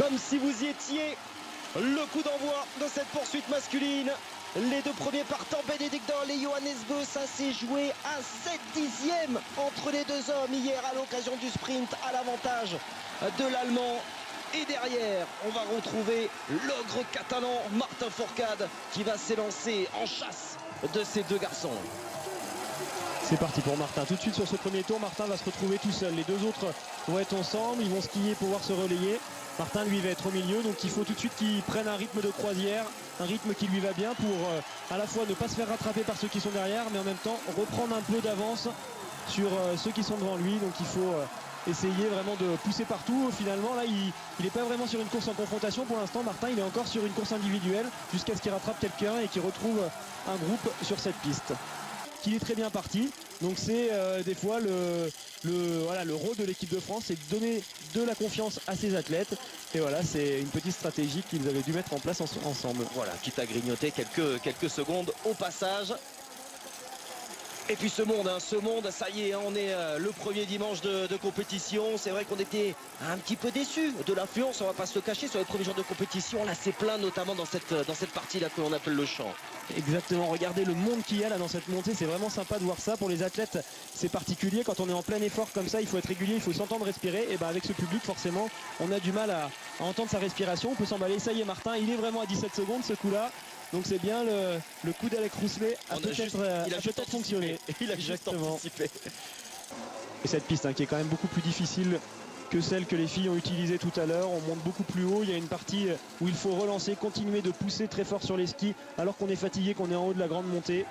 Comme si vous y étiez, le coup d'envoi de cette poursuite masculine. Les deux premiers partants, Bénédicte Doll et Johannes Beu, ça s'est joué à 7 dixièmes entre les deux hommes hier à l'occasion du sprint à l'avantage de l'Allemand. Et derrière, on va retrouver l'ogre catalan Martin Fourcade qui va s'élancer en chasse de ces deux garçons. C'est parti pour Martin. Tout de suite sur ce premier tour, Martin va se retrouver tout seul. Les deux autres vont être ensemble, ils vont skier pour pouvoir se relayer. Martin lui va être au milieu, donc il faut tout de suite qu'il prenne un rythme de croisière, un rythme qui lui va bien pour à la fois ne pas se faire rattraper par ceux qui sont derrière, mais en même temps reprendre un peu d'avance sur ceux qui sont devant lui. Donc il faut essayer vraiment de pousser partout. Finalement là il n'est pas vraiment sur une course en confrontation pour l'instant. Martin il est encore sur une course individuelle jusqu'à ce qu'il rattrape quelqu'un et qu'il retrouve un groupe sur cette piste. Il est très bien parti, donc c'est des fois le rôle de l'équipe de France, c'est de donner de la confiance à ses athlètes. Et voilà, c'est une petite stratégie qu'ils avaient dû mettre en place ensemble. Voilà, quitte à grignoter quelques secondes au passage. Et puis ce monde, ça y est, on est le premier dimanche de compétition. C'est vrai qu'on était un petit peu déçus de l'affluence, on va pas se le cacher, sur les premiers jours de compétition. Là, c'est plein, notamment dans cette partie-là que l'on appelle le champ. Exactement, regardez le monde qu'il y a là dans cette montée, c'est vraiment sympa de voir ça. Pour les athlètes, c'est particulier, quand on est en plein effort comme ça, il faut être régulier, il faut s'entendre respirer. Et bien avec ce public, forcément, on a du mal à entendre sa respiration, on peut s'emballer. Ça y est, Martin, il est vraiment à 17 secondes ce coup-là. Donc c'est bien le coup d'Alec Rousselet a peut-être fonctionné. Il a juste anticipé. Et cette piste qui est quand même beaucoup plus difficile que celle que les filles ont utilisée tout à l'heure. On monte beaucoup plus haut, il y a une partie où il faut relancer, continuer de pousser très fort sur les skis alors qu'on est fatigué, qu'on est en haut de la grande montée.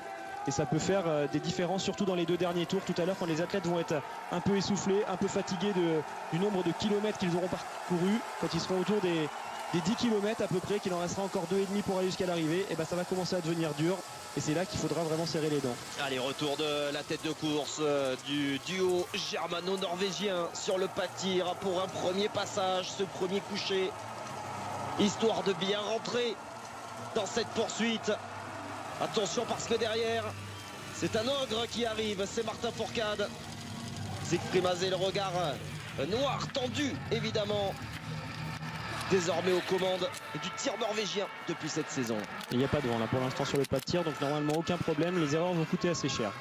Et ça peut faire des différences, surtout dans les deux derniers tours tout à l'heure, quand les athlètes vont être un peu essoufflés, un peu fatigués du nombre de kilomètres qu'ils auront parcouru. Quand ils seront autour des 10 km à peu près, qu'il en restera encore 2,5 pour aller jusqu'à l'arrivée, et ben ça va commencer à devenir dur. Et c'est là qu'il faudra vraiment serrer les dents. Allez, retour de la tête de course du duo germano-norvégien sur le pas de tir pour un premier passage, ce premier coucher, histoire de bien rentrer dans cette poursuite. Attention parce que derrière, c'est un ogre qui arrive, c'est Martin Fourcade. Siegfried Mazé, le regard noir, tendu évidemment. Désormais aux commandes du tir norvégien depuis cette saison. Il n'y a pas de vent là pour l'instant sur le pas de tir, donc normalement aucun problème. Les erreurs vont coûter assez cher.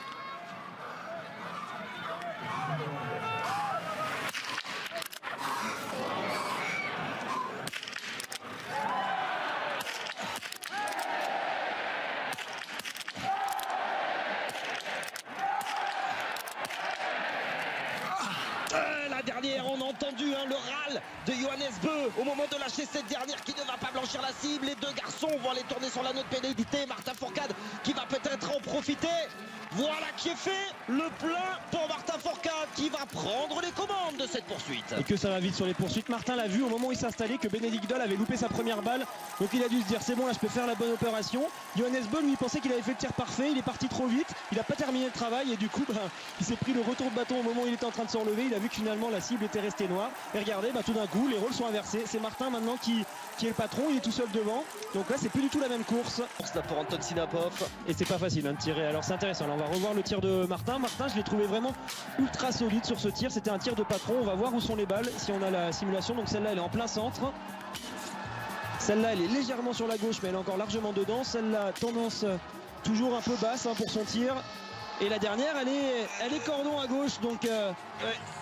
La dernière, on a entendu le râle de Johannes Beu au moment de lâcher cette dernière qui ne va pas blanchir la cible. Les deux garçons vont aller tourner sur la note pénalité. Martin Fourcade qui va peut-être en profiter. Voilà qui est fait, le plein pour Martin Fourcade qui va prendre les commandes de cette poursuite. Et que ça va vite sur les poursuites. Martin l'a vu au moment où il s'est installé que Bénédicte Doll avait loupé sa première balle. Donc il a dû se dire c'est bon, là je peux faire la bonne opération. Johannes Beu lui pensait qu'il avait fait le tir parfait, il est parti trop vite, il n'a pas terminé le travail et du coup il s'est pris le retour de bâton au moment où il était en train de se relever. Il a vu que finalement la cible était restée noire. Et regardez, tout d'un coup les rôles sont inversés. C'est Martin maintenant qui est le patron, il est tout seul devant. Donc là c'est plus du tout la même course. Là pour Anton Sinapov. Et c'est pas facile de tirer. Alors c'est intéressant, là on va revoir le tir de Martin. Martin, je l'ai trouvé vraiment ultra solide sur ce tir. C'était un tir de patron. On va voir où sont les balles si on a la simulation. Donc celle-là elle est en plein centre. Celle-là elle est légèrement sur la gauche mais elle est encore largement dedans. Celle-là tendance toujours un peu basse pour son tir. Et la dernière elle est cordon à gauche, donc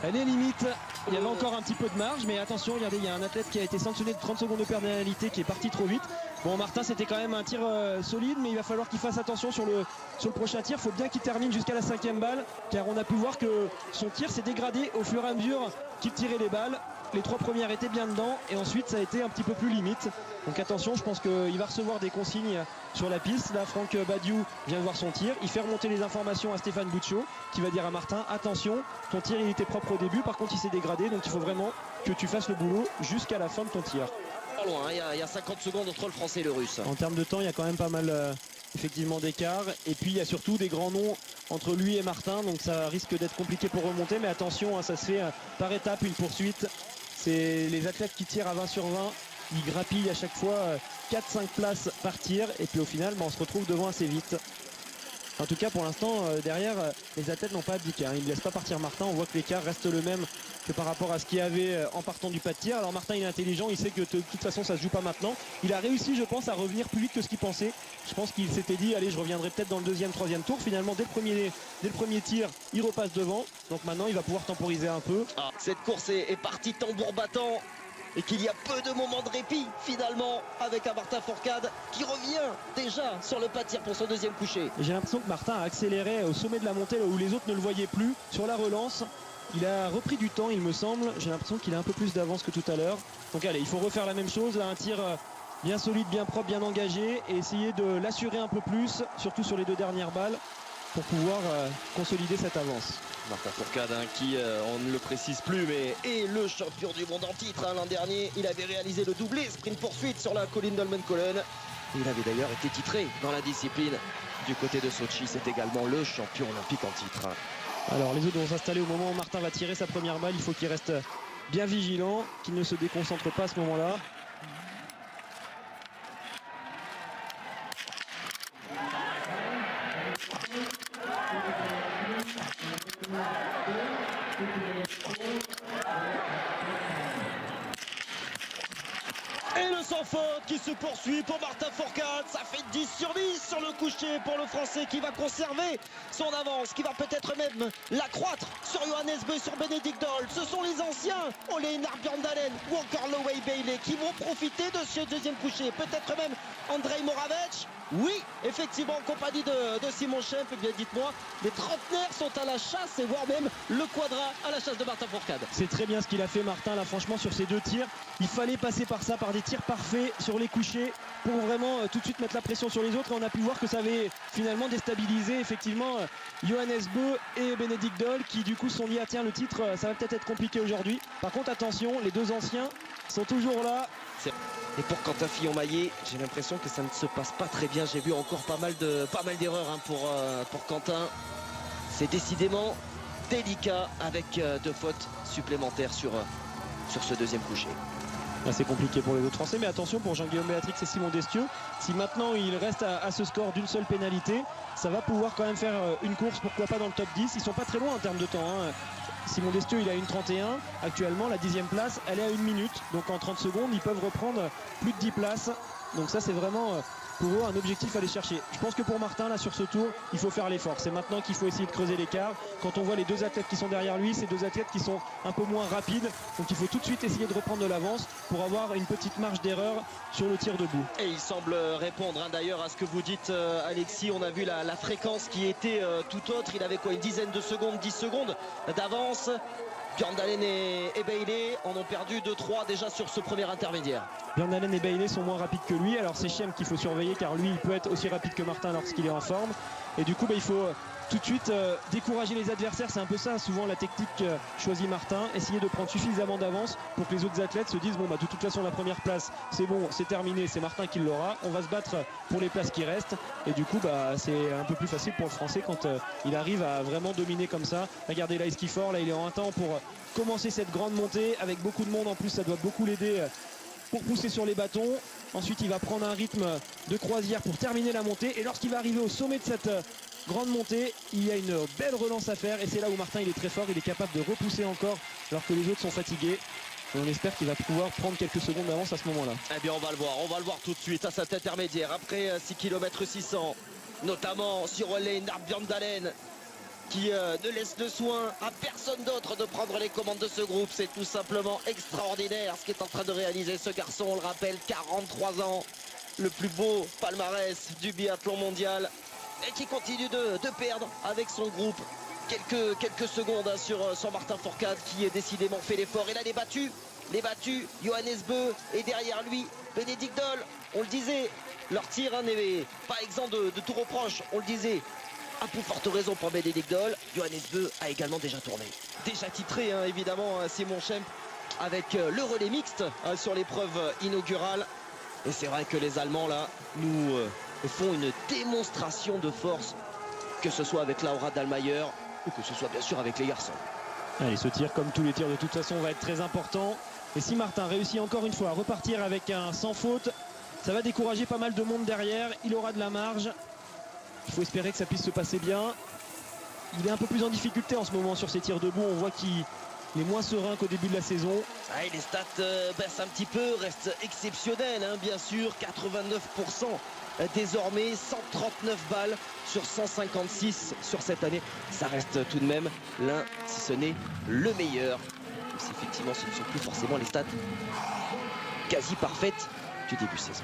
elle est limite. Il y avait encore un petit peu de marge, mais attention, regardez, il y a un athlète qui a été sanctionné de 30 secondes de pénalité qui est parti trop vite. Bon, Martin, c'était quand même un tir solide, mais il va falloir qu'il fasse attention sur le prochain tir. Il faut bien qu'il termine jusqu'à la 5e balle, car on a pu voir que son tir s'est dégradé au fur et à mesure qu'il tirait les balles. Les 3 premières étaient bien dedans, et ensuite ça a été un petit peu plus limite. Donc attention, je pense qu'il va recevoir des consignes sur la piste. Là, Franck Badiou vient de voir son tir. Il fait remonter les informations à Stéphane Bouccio, qui va dire à Martin, attention, ton tir il était propre au début, par contre il s'est dégradé, donc il faut vraiment que tu fasses le boulot jusqu'à la fin de ton tir. Pas loin, il y a 50 secondes entre le français et le russe. En termes de temps, il y a quand même pas mal effectivement d'écart. Et puis il y a surtout des grands noms entre lui et Martin, donc ça risque d'être compliqué pour remonter. Mais attention, ça se fait par étapes, une poursuite. C'est les athlètes qui tirent à 20 sur 20. Ils grappillent à chaque fois 4-5 places par tir. Et puis au final, on se retrouve devant assez vite. En tout cas, pour l'instant, derrière, les athlètes n'ont pas abdiqué. Ils ne laissent pas partir Martin. On voit que l'écart reste le même que par rapport à ce qu'il y avait en partant du pas de tir. Alors Martin, il est intelligent. Il sait que de toute façon, ça ne se joue pas maintenant. Il a réussi, je pense, à revenir plus vite que ce qu'il pensait. Je pense qu'il s'était dit, allez, je reviendrai peut-être dans le deuxième, troisième tour. Finalement, dès le premier tir, il repasse devant. Donc maintenant, il va pouvoir temporiser un peu. Cette course est partie tambour battant. Et qu'il y a peu de moments de répit finalement avec un Martin Fourcade qui revient déjà sur le pas de tir pour son deuxième coucher. J'ai l'impression que Martin a accéléré au sommet de la montée là où les autres ne le voyaient plus. Sur la relance, il a repris du temps, il me semble. J'ai l'impression qu'il a un peu plus d'avance que tout à l'heure. Donc allez, il faut refaire la même chose. Là, un tir bien solide, bien propre, bien engagé et essayer de l'assurer un peu plus, surtout sur les 2 dernières balles, pour pouvoir consolider cette avance. Martin Fourcade qui, on ne le précise plus, mais est le champion du monde en titre. L'an dernier, il avait réalisé le doublé sprint poursuite sur la colline d'Holmenkollen. Il avait d'ailleurs été titré dans la discipline. Du côté de Sochi, c'est également le champion olympique en titre. Alors les autres vont s'installer au moment où Martin va tirer sa première balle. Il faut qu'il reste bien vigilant, qu'il ne se déconcentre pas à ce moment-là. Et le sans faute qui se poursuit pour Martin Fourcade. Ça fait 10 sur 10 sur le coucher pour le Français qui va conserver son avance, qui va peut-être même l'accroître sur Johannes Beu, sur Benedict Doll. Ce sont les anciens Ole-Einar Bjørndalen ou encore Loïc Bailey qui vont profiter de ce deuxième coucher. Peut-être même Andrej Moravec. Oui, effectivement, en compagnie de Simon Schempp. Eh bien, dites-moi, les trentenaires sont à la chasse et voire même le quadra à la chasse de Martin Fourcade. C'est très bien ce qu'il a fait Martin là, franchement, sur ces 2 tirs. Il fallait passer par ça, par des tirs parfaits sur les couchers pour vraiment tout de suite mettre la pression sur les autres. Et on a pu voir que ça avait finalement déstabilisé effectivement Johannes Beu et Benedict Doll qui du coup sont dit, ah tiens, le titre, ça va peut-être être compliqué aujourd'hui. Par contre, attention, les 2 anciens sont toujours là. Et pour Quentin Fillon-Maillet, j'ai l'impression que ça ne se passe pas très bien. J'ai vu encore pas mal d'erreurs pour Quentin. C'est décidément délicat avec 2 fautes supplémentaires sur ce deuxième coucher. Là, c'est compliqué pour les autres Français, mais attention pour Jean-Guillaume Béatrix et Simon Destieux. Si maintenant il reste à ce score d'une seule pénalité, ça va pouvoir quand même faire une course, pourquoi pas dans le top 10. Ils sont pas très loin en termes de temps. Simon Destieux, il a une 31 actuellement, la 10e place, elle est à 1 minute. Donc en 30 secondes, ils peuvent reprendre plus de 10 places. Donc ça, c'est vraiment pour eux un objectif à aller chercher. Je pense que pour Martin, là, sur ce tour, il faut faire l'effort. C'est maintenant qu'il faut essayer de creuser l'écart. Quand on voit les 2 athlètes qui sont derrière lui, c'est 2 athlètes qui sont un peu moins rapides. Donc il faut tout de suite essayer de reprendre de l'avance pour avoir une petite marge d'erreur sur le tir debout. Et il semble répondre d'ailleurs à ce que vous dites, Alexis. On a vu la fréquence qui était tout autre. Il avait quoi, une dizaine de secondes, 10 secondes d'avance. Bjørndalen et Bailey en ont perdu 2-3 déjà sur ce premier intermédiaire. Bjørndalen et Bailey sont moins rapides que lui. Alors c'est Schempp qu'il faut surveiller car lui il peut être aussi rapide que Martin lorsqu'il est en forme. Et du coup il faut tout de suite décourager les adversaires. C'est un peu ça souvent la technique choisit Martin. Essayer de prendre suffisamment d'avance pour que les autres athlètes se disent bon bah de toute façon la première place c'est bon, c'est terminé, c'est Martin qui l'aura. On va se battre pour les places qui restent. Et du coup bah c'est un peu plus facile pour le Français quand il arrive à vraiment dominer comme ça. Regardez là Esquifor, là il est en un temps pour commencer cette grande montée avec beaucoup de monde en plus, ça doit beaucoup l'aider pour pousser sur les bâtons. Ensuite il va prendre un rythme de croisière pour terminer la montée et lorsqu'il va arriver au sommet de cette grande montée, il y a une belle relance à faire et c'est là où Martin il est très fort, il est capable de repousser encore alors que les autres sont fatigués. Et on espère qu'il va pouvoir prendre quelques secondes d'avance à ce moment-là. Eh bien on va le voir tout de suite à cet intermédiaire après 6 km 600, notamment sur Ole-Einar Bjørndalen qui ne laisse le soin à personne d'autre de prendre les commandes de ce groupe. C'est tout simplement extraordinaire ce qu'est en train de réaliser ce garçon. On le rappelle, 43 ans, le plus beau palmarès du biathlon mondial et qui continue de perdre avec son groupe quelques secondes sur Martin Fourcade qui est décidément fait l'effort. Et là les battus, Johannes Beu et derrière lui Benedict Doll. On le disait, leur tir n'est pas exempt de tout reproche, on le disait. À plus forte raison pour Benedict Doll. Johannes Beu a également déjà tourné. Déjà titré, évidemment, Simon Schempp avec le relais mixte sur l'épreuve inaugurale. Et c'est vrai que les Allemands, là, nous font une démonstration de force, que ce soit avec Laura Dahlmeier ou que ce soit bien sûr avec les garçons. Allez, ce tir, comme tous les tirs de toute façon, va être très important. Et si Martin réussit encore une fois à repartir avec un sans faute, ça va décourager pas mal de monde derrière. Il aura de la marge. Il faut espérer que ça puisse se passer bien. Il est un peu plus en difficulté en ce moment sur ses tirs debout. On voit qu'il est moins serein qu'au début de la saison. Ah, les stats baissent un petit peu, restent exceptionnels, hein, bien sûr. 89% désormais, 139 balles sur 156 sur cette année. Ça reste tout de même l'un, si ce n'est le meilleur. Même si effectivement, ce ne sont plus forcément les stats quasi parfaites du début de saison.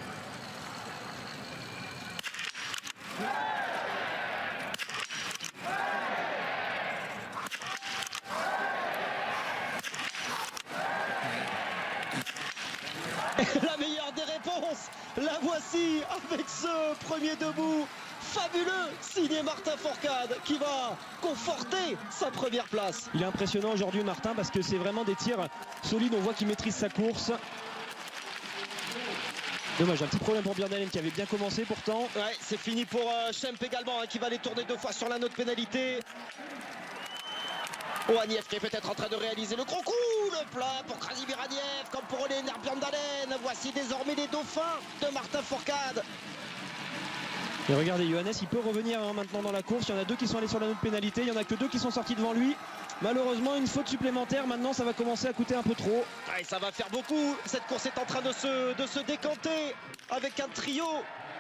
La meilleure des réponses, la voici avec ce premier debout fabuleux signé Martin Fourcade qui va conforter sa première place. Il est impressionnant aujourd'hui Martin parce que c'est vraiment des tirs solides, on voit qu'il maîtrise sa course. Dommage, un petit problème pour Bjørndalen qui avait bien commencé pourtant. Ouais, c'est fini pour Schemp également, hein, qui va les tourner 2 fois sur la note pénalité. Aniev qui est peut-être en train de réaliser le gros coup, le plat pour Krasimir Aniev, comme pour Olener Bjørndalen. Voici désormais les dauphins de Martin Fourcade. Et regardez, Johannes, il peut revenir hein, maintenant dans la course. Il y en a 2 qui sont allés sur la note pénalité, il y en a que 2 qui sont sortis devant lui. Malheureusement, une faute supplémentaire, maintenant ça va commencer à coûter un peu trop. Ouais, ça va faire beaucoup. Cette course est en train de se décanter avec un trio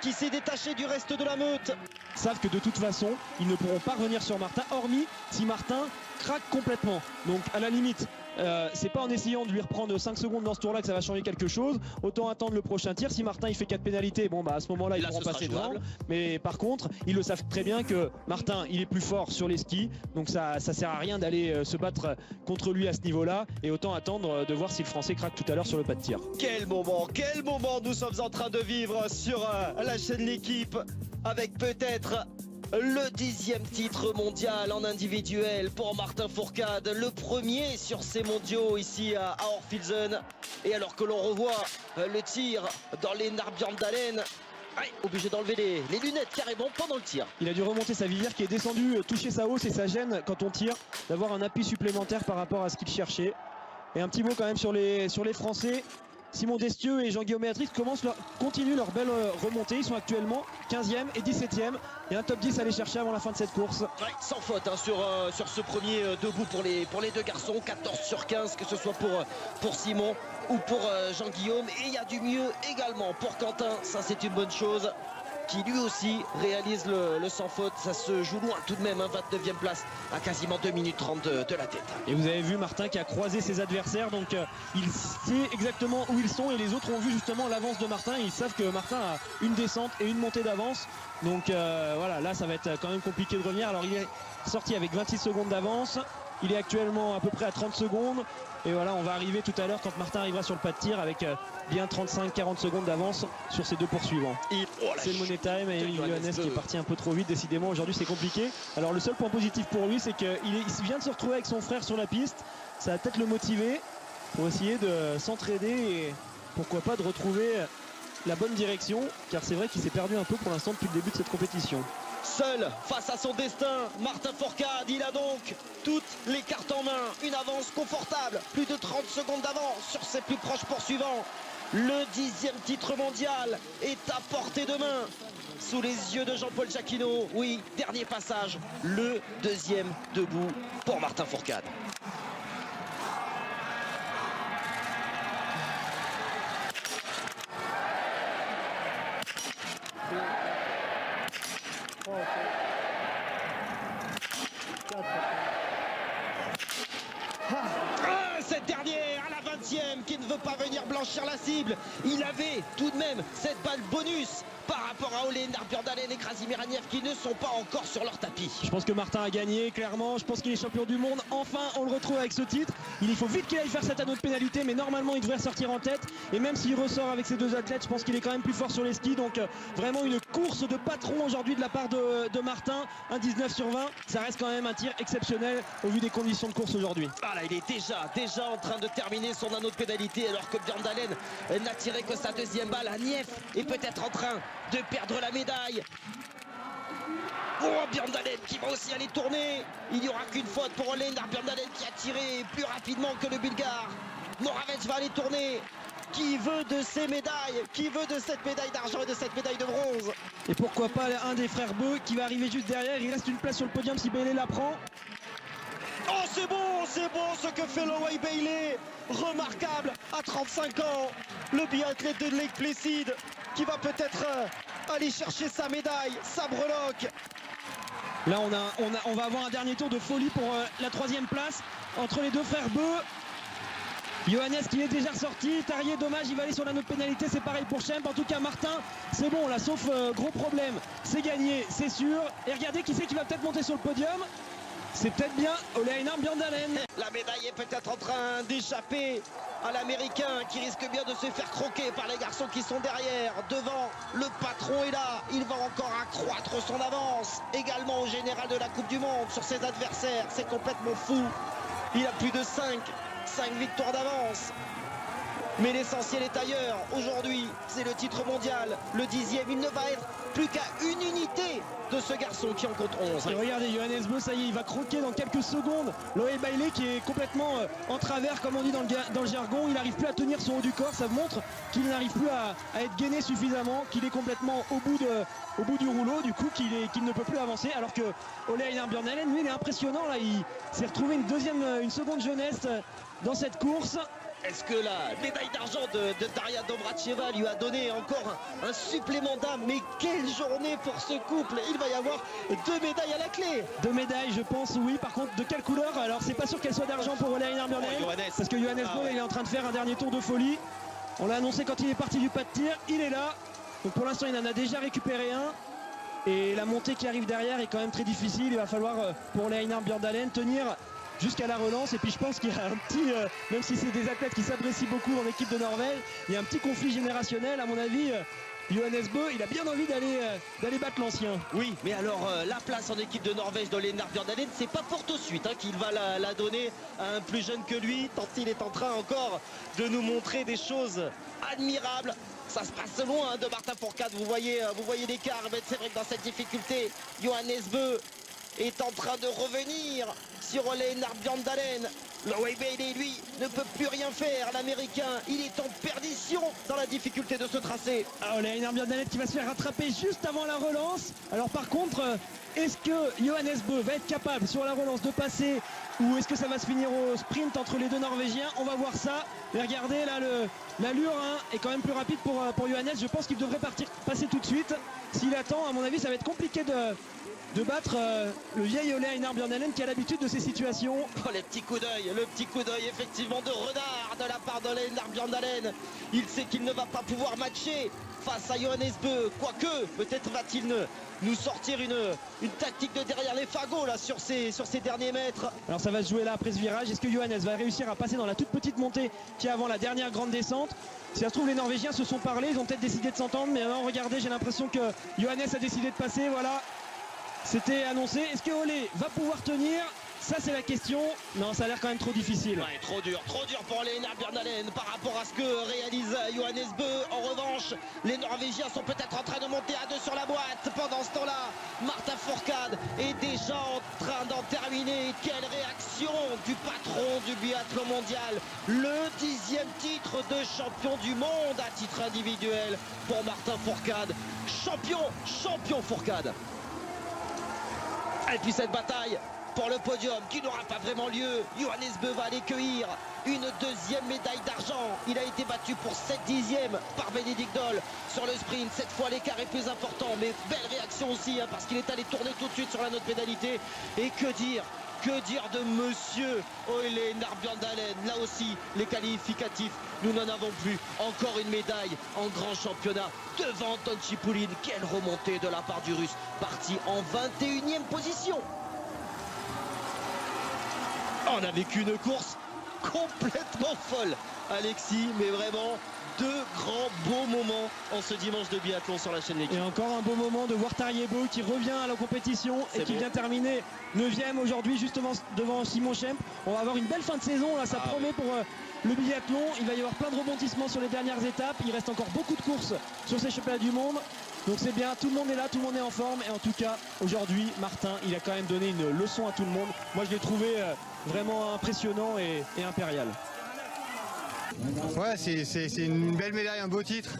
qui s'est détaché du reste de la meute. Ils savent que de toute façon, ils ne pourront pas revenir sur Martin, hormis si Martin craque complètement. Donc à la limite, c'est pas en essayant de lui reprendre 5 secondes dans ce tour-là que ça va changer quelque chose. Autant attendre le prochain tir. Si Martin il fait 4 pénalités, bon bah à ce moment-là ils pourront passer devant. Mais par contre, ils le savent très bien que Martin il est plus fort sur les skis. Donc ça sert à rien d'aller se battre contre lui à ce niveau-là. Et autant attendre de voir si le Français craque tout à l'heure sur le pas de tir. Quel moment nous sommes en train de vivre sur la chaîne L'équipe, avec peut-être le 10e titre mondial en individuel pour Martin Fourcade, le premier sur ces mondiaux ici à Orphealsen. Et alors que l'on revoit le tir dans les Bjørndalen, obligé d'enlever les lunettes carrément pendant le tir. Il a dû remonter sa visière qui est descendue, toucher sa hausse et ça gêne quand on tire d'avoir un appui supplémentaire par rapport à ce qu'il cherchait. Et un petit mot quand même sur les Français. Simon Destieux et Jean-Guillaume Béatrix continuent leur belle remontée. Ils sont actuellement 15e et 17e. Et un top 10 à aller chercher avant la fin de cette course. Ouais, sans faute hein, sur ce premier debout pour les 2 garçons. 14 sur 15, que ce soit pour Simon ou pour Jean-Guillaume. Et il y a du mieux également pour Quentin. Ça, c'est une bonne chose. Qui lui aussi réalise le sans faute. Ça se joue loin tout de même, hein, 29e place à quasiment 2 minutes 30 de la tête. Et vous avez vu Martin qui a croisé ses adversaires, donc il sait exactement où ils sont et les autres ont vu justement l'avance de Martin. Ils savent que Martin a une descente et une montée d'avance. Donc voilà, là ça va être quand même compliqué de revenir. Alors il est sorti avec 26 secondes d'avance. Il est actuellement à peu près à 30 secondes. Et voilà, on va arriver tout à l'heure quand Martin arrivera sur le pas de tir avec bien 35-40 secondes d'avance sur ses 2 poursuivants. C'est le money time et Johannes qui est parti un peu trop vite. Décidément, aujourd'hui c'est compliqué. Alors le seul point positif pour lui, c'est qu'il vient de se retrouver avec son frère sur la piste. Ça va peut-être le motiver pour essayer de s'entraider et pourquoi pas de retrouver la bonne direction. Car c'est vrai qu'il s'est perdu un peu pour l'instant depuis le début de cette compétition. Seul face à son destin, Martin Fourcade, il a donc toutes les cartes en main. Une avance confortable, plus de 30 secondes d'avance sur ses plus proches poursuivants. Le 10e titre mondial est à portée de main. Sous les yeux de Jean-Paul Jacquinot, oui, dernier passage, le 2e debout pour Martin Fourcade. Cette dernière à la 20e qui ne veut pas venir blanchir la cible. Il avait tout de même cette balle bonus par rapport à Olener Bjørndalen et Krasimir Aniev qui ne sont pas encore sur leur tapis. Je pense que Martin a gagné clairement. Je pense qu'il est champion du monde. Enfin, on le retrouve avec ce titre. Il faut vite qu'il aille faire cette anneau de pénalité, mais normalement il devrait sortir en tête. Et même s'il ressort avec ces 2 athlètes, je pense qu'il est quand même plus fort sur les skis. Donc vraiment une course de patron aujourd'hui de la part de Martin. Un 19 sur 20, ça reste quand même un tir exceptionnel au vu des conditions de course aujourd'hui. Voilà, il est déjà en train de terminer son anneau de pénalité alors que Bjørndalen n'a tiré que sa 2e balle. Aniev est peut-être en train de perdre la médaille. Oh, Bjørndalen qui va aussi aller tourner. Il n'y aura qu'une faute pour Olener Bjørndalen qui a tiré plus rapidement que le Bulgare. Moravec va aller tourner. Qui veut de ces médailles? Qui veut de cette médaille d'argent et de cette médaille de bronze? Et pourquoi pas un des frères Beu qui va arriver juste derrière. Il reste une place sur le podium si Bailey la prend. Oh, c'est bon ce que fait Lowey Bailey. Remarquable à 35 ans. Le biathlète de Lake Placid qui va peut-être aller chercher sa médaille, sa breloque. Là, on va avoir un dernier tour de folie pour la 3e place entre les deux frères Beu. Johannes qui est déjà ressorti. Tarier, dommage, il va aller sur la note pénalité. C'est pareil pour Schemp. En tout cas, Martin, c'est bon là, sauf gros problème. C'est gagné, c'est sûr. Et regardez qui c'est qui va peut-être monter sur le podium. C'est peut-être bien Ole Einar Bjørndalen. La médaille est peut-être en train d'échapper à l'Américain qui risque bien de se faire croquer par les garçons qui sont derrière. Devant, le patron est là. Il va encore accroître son avance. Également au général de la Coupe du Monde sur ses adversaires. C'est complètement fou. Il a plus de 5 victoires d'avance. Mais l'essentiel est ailleurs. Aujourd'hui, c'est le titre mondial. Le 10e, il ne va être plus qu'à une unité de ce garçon qui en compte 11. Et regardez, Johannes Beu, ça y est, il va croquer dans quelques secondes. Lowey Bailey qui est complètement en travers, comme on dit dans le jargon. Il n'arrive plus à tenir son haut du corps. Ça montre qu'il n'arrive plus à être gainé suffisamment, qu'il est complètement au bout du rouleau, du coup qu'il ne peut plus avancer. Alors que Ole Einar Bjørndalen, lui, il est impressionnant. Là, il s'est retrouvé une seconde jeunesse dans cette course. Est-ce que la médaille d'argent de Daria Domracheva lui a donné encore un supplément d'âme? Mais quelle journée pour ce couple! Il va y avoir 2 médailles à la clé. 2 médailles, je pense, oui. Par contre, de quelle couleur? Alors, c'est pas sûr qu'elle soit d'argent pour Ole Einar Bjørndalen, parce que Johannes Beu, il est en train de faire un dernier tour de folie. On l'a annoncé quand il est parti du pas de tir. Il est là. Donc pour l'instant, il en a déjà récupéré un. Et la montée qui arrive derrière est quand même très difficile. Il va falloir, pour Ole Einar Bjørndalen, tenir jusqu'à la relance. Et puis je pense qu'il y a un petit, même si c'est des athlètes qui s'apprécient beaucoup en équipe de Norvège, il y a un petit conflit générationnel. À mon avis, Johannes Beu, il a bien envie d'aller battre l'ancien. Oui, mais alors la place en équipe de Norvège d'Ole Einar Bjørndalen, c'est pas pour tout de suite qu'il va la donner à un plus jeune que lui, tant il est en train encore de nous montrer des choses admirables. Ça se passe loin de Martin Fourcade, vous voyez l'écart, mais c'est vrai que dans cette difficulté, Johannes Beu est en train de revenir sur Ole Einar Bjørndalen. Lowey Bailey, lui, ne peut plus rien faire. L'Américain, il est en perdition dans la difficulté de ce tracé. Ole Einar Bjørndalen qui va se faire rattraper juste avant la relance. Alors par contre, est-ce que Johannes Beu va être capable sur la relance de passer, ou est-ce que ça va se finir au sprint entre les deux Norvégiens? On va voir ça. Mais regardez là, l'allure est quand même plus rapide pour Johannes. Je pense qu'il devrait passer tout de suite. S'il attend, à mon avis, ça va être compliqué de battre le vieil Ole Einar Bjørndalen qui a l'habitude de ces situations. Oh, le petit coup d'œil effectivement de renard de la part d'Ole Einar Bjørndalen. Il sait qu'il ne va pas pouvoir matcher face à Johannes Beu, quoique peut-être va-t-il nous sortir une tactique de derrière les fagots là sur ces derniers mètres. Alors ça va se jouer là après ce virage. Est-ce que Johannes va réussir à passer dans la toute petite montée qui est avant la dernière grande descente? Si ça se trouve, les Norvégiens se sont parlé, ils ont peut-être décidé de s'entendre, mais alors regardez, j'ai l'impression que Johannes a décidé de passer. Voilà, c'était annoncé. Est-ce que Ole va pouvoir tenir? Ça c'est la question. Non, ça a l'air quand même trop difficile. Ouais, trop dur pour Ole Einar Bjørndalen par rapport à ce que réalise Johannes Beu. En revanche, les Norvégiens sont peut-être en train de monter à 2 sur la boîte. Pendant ce temps-là, Martin Fourcade est déjà en train d'en terminer. Quelle réaction du patron du biathlon mondial. Le 10e titre de champion du monde à titre individuel pour Martin Fourcade. Champion Fourcade. Et puis cette bataille pour le podium qui n'aura pas vraiment lieu. Johannes Beu va aller cueillir une 2e médaille d'argent. Il a été battu pour 7/10 par Benedikt Doll sur le sprint. Cette fois l'écart est plus important, mais belle réaction aussi parce qu'il est allé tourner tout de suite sur la note pénalité. Et que dire de monsieur Ole Einar Bjørndalen? Là aussi les qualificatifs, nous n'en avons plus. Encore une médaille en grand championnat devant Anton Chipoulin. Quelle remontée de la part du Russe, parti en 21e position. On a vécu une course complètement folle, Alexis, mais vraiment 2 grands beaux moments en ce dimanche de biathlon sur la chaîne L'équipe. Et encore un beau moment de voir Tarier Beu qui revient à la compétition et qui vient terminer 9e aujourd'hui justement devant Simon Schemp. On va avoir une belle fin de saison là, ça promet pour le biathlon. Il va y avoir plein de rebondissements sur les dernières étapes. Il reste encore beaucoup de courses sur ces championnats du monde. Donc c'est bien, tout le monde est là, tout le monde est en forme. Et en tout cas, aujourd'hui, Martin, il a quand même donné une leçon à tout le monde. Moi, je l'ai trouvé vraiment impressionnant et impérial. Ouais, c'est une belle médaille, un beau titre.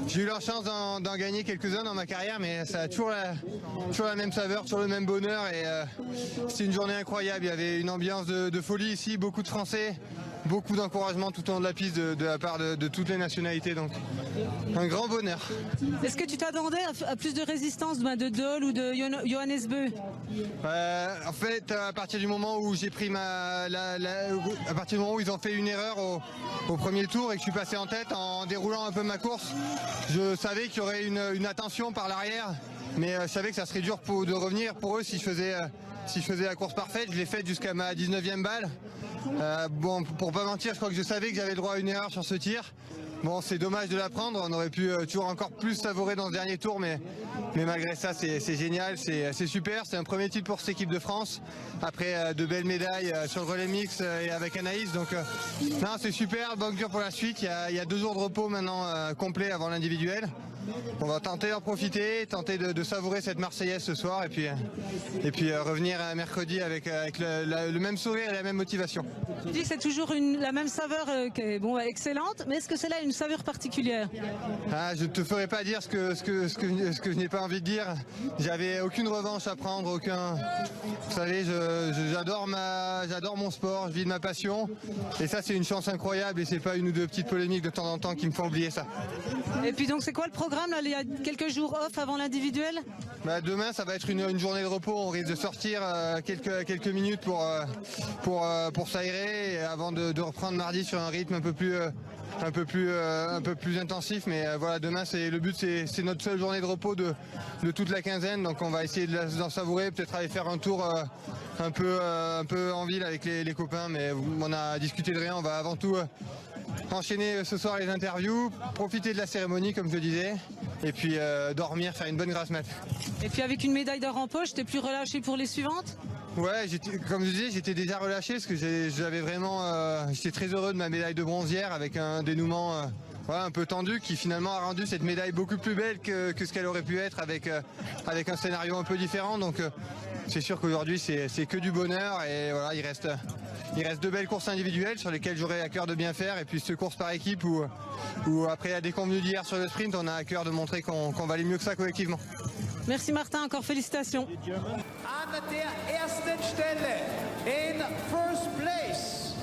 J'ai eu la chance d'en gagner quelques-uns dans ma carrière, mais ça a toujours la même saveur, toujours le même bonheur. Et c'est une journée incroyable. Il y avait une ambiance de folie ici, beaucoup de Français, beaucoup d'encouragement tout au long de la piste de la part de toutes les nationalités. Donc un grand bonheur. Est-ce que tu t'attendais à plus de résistance de Dole ou de Johannes Beu? En fait, à partir du moment où j'ai pris à partir du moment où ils ont fait une erreur au premier tour et que je suis passé en tête en déroulant un peu ma course, je savais qu'il y aurait une attention par l'arrière, mais je savais que ça serait dur de revenir pour eux si je faisais la course parfaite. Je l'ai faite jusqu'à ma 19e balle. Bon, pour pas mentir, je crois que je savais que j'avais le droit à une erreur sur ce tir. Bon, c'est dommage de la prendre, on aurait pu toujours encore plus savourer dans ce dernier tour, mais malgré ça, c'est génial, c'est super. C'est un premier titre pour cette équipe de France, après de belles médailles sur le relais mix et avec Anaïs. Donc non, c'est super, bonne cure pour la suite. Il y a 2 jours de repos maintenant complets avant l'individuel. On va tenter d'en profiter, tenter de savourer cette Marseillaise ce soir et puis revenir mercredi avec le même sourire et la même motivation. Tu dis que c'est toujours la même saveur qui est excellente, mais est-ce que c'est là une saveur particulière? Je ne te ferai pas dire ce que je n'ai pas envie de dire. J'avais aucune revanche à prendre, Vous savez, j'adore mon sport, je vis de ma passion, et ça c'est une chance incroyable et c'est pas une ou deux petites polémiques de temps en temps qui me font oublier ça. Et puis donc c'est quoi le programme là? Il y a quelques jours off avant l'individuel? Demain ça va être une journée de repos, on risque de sortir quelques minutes pour s'aérer avant de reprendre mardi sur un rythme un peu plus intensif, mais voilà, demain le but c'est notre seule journée de repos de toute la quinzaine, donc on va essayer d'en savourer, peut-être aller faire un tour un peu en ville avec les copains, mais on a discuté de rien, on va avant tout enchaîner ce soir les interviews, profiter de la cérémonie comme je le disais, et puis dormir, faire une bonne grasse mat. Et puis avec une médaille d'or en poche, t'es plus relâché pour les suivantes? Ouais, comme je disais, j'étais déjà relâché parce que j'étais très heureux de ma médaille de bronzière avec un dénouement un peu tendu qui finalement a rendu cette médaille beaucoup plus belle que ce qu'elle aurait pu être avec un scénario un peu différent. Donc c'est sûr qu'aujourd'hui c'est que du bonheur et voilà, il reste 2 belles courses individuelles sur lesquelles j'aurai à cœur de bien faire, et puis cette course par équipe où après la déconvenue d'hier sur le sprint, on a à cœur de montrer qu'on valait mieux que ça collectivement. Merci Martin, encore félicitations. An der ersten Stelle in first place,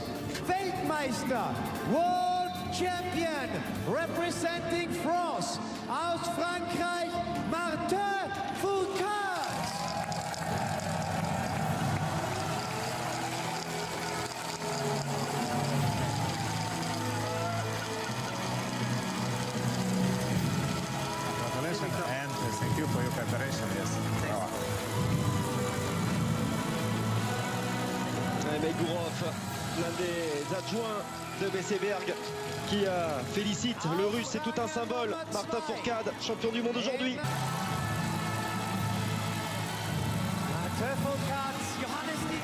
Weltmeister, World Champion, representing France, aus Frankreich, Martin Fourcade. And thank you for your preparation. Yes. Gourov, l'un des adjoints de Besseberg, qui félicite le Russe. C'est tout un symbole. Martin Fourcade, champion du monde aujourd'hui. Martin Fourcade, Johannes Beu